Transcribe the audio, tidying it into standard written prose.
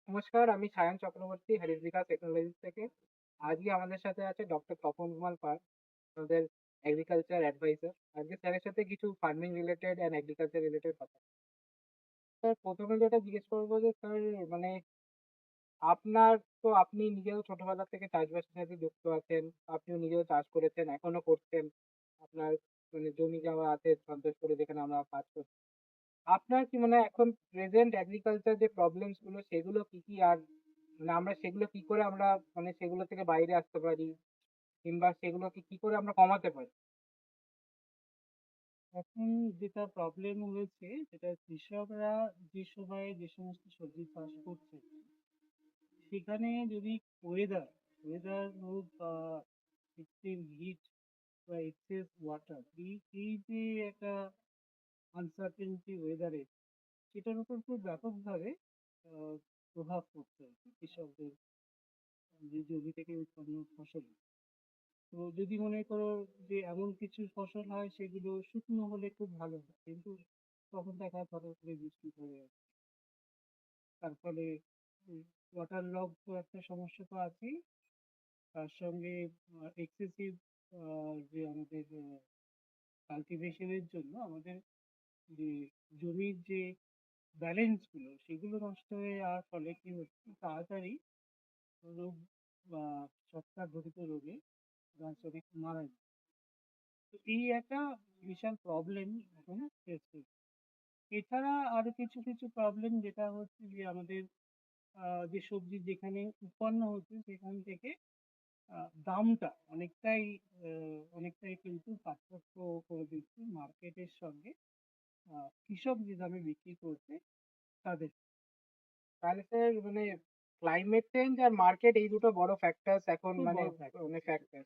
নমস্কার, আমি সায়ন চক্রবর্তী হ্যারিস বিকাশ টেকনোলজিস থেকে। আজকে আমাদের সাথে আছে ডক্টর তপন কুমার পাল, আমাদের এগ্রিকালচার অ্যাডভাইজার। আজকে স্যারের সাথে কিছু farming related and agriculture related কথা। স্যার, প্রথমে যেটা জিজ্ঞেস করবো যে স্যার, মানে আপনার তো আপনি নিজেও ছোটবেলা থেকে চাষবাসের সাথে যুক্ত আছেন, আপনিও নিজেও চাষ করেছেন, এখনো করছেন। আপনার মানে জমি জমা আছে সন্তোষ করে, যেখানে আমরা কাজ করছি। আপনার কি মনে হয় এখন প্রেজেন্ট এগ্রিকালচার যে প্রবলেমস গুলো সেগুলো কি কি, আর মানে আমরা সেগুলো কি করে আমরা মানে সেগুলো থেকে বাইরে আসতে পারি, কিংবা সেগুলোকে কি করে আমরা কমাতে পারি? এখন যেটা প্রবলেম হয়েছে যেটা কৃষকরা যে সময়ে যে সমস্ত সবজি চাষ করছে সেখানে যদি ওয়েদার ওয়েদার হোক বা এক্সট্রিম হিট বা এক্সেস ওয়াটার এই যে একটা আনসার্টেনটি ওয়েদারে সেটার উপর খুব ব্যাপকভাবে আহ, প্রভাব পড়ছে আর কি কৃষকদের যে জমি থেকে উৎপন্ন ফসল। তো যদি মনে করো যে এমন কিছু ফসল হয় সেগুলো শুকনো হলে খুব ভালো হয়, কিন্তু তখন দেখা যায় হঠাৎ করে বৃষ্টি পড়ে যাচ্ছে। তার ফলে ওয়াটার লগ তো একটা সমস্যা তো আছেই, তার সঙ্গে এক্সেসিভ যে আমাদের কাল্টিভেশনের জন্য আমাদের যে জমির যে ব্যালেন্স গুলো সেগুলো নষ্ট হয়ে যাওয়ার ফলে কি হচ্ছে, তাড়াতাড়ি রোগ বা ছত্রাক ঘটিত রোগে গাছ অনেক মারা যায়। তো এই একটা বিশাল প্রবলেম এখন ফেস করছে। এছাড়া আরো কিছু কিছু প্রবলেম যেটা হচ্ছে যে আমাদের যে সবজি যেখানে উৎপন্ন হচ্ছে সেখান থেকে দামটা অনেকটাই কিন্তু পার্থক্য করে দিচ্ছে মার্কেটের সঙ্গে কৃষক যে দামে বিক্রি করছে তাদের। তাহলে স্যার মানে ক্লাইমেট চেঞ্জ আর মার্কেট, এই দুটো বড় ফ্যাক্টরস এখন, খুব মানে বড় ফ্যাক্টর মানে সেটা। ফ্যাক্টর।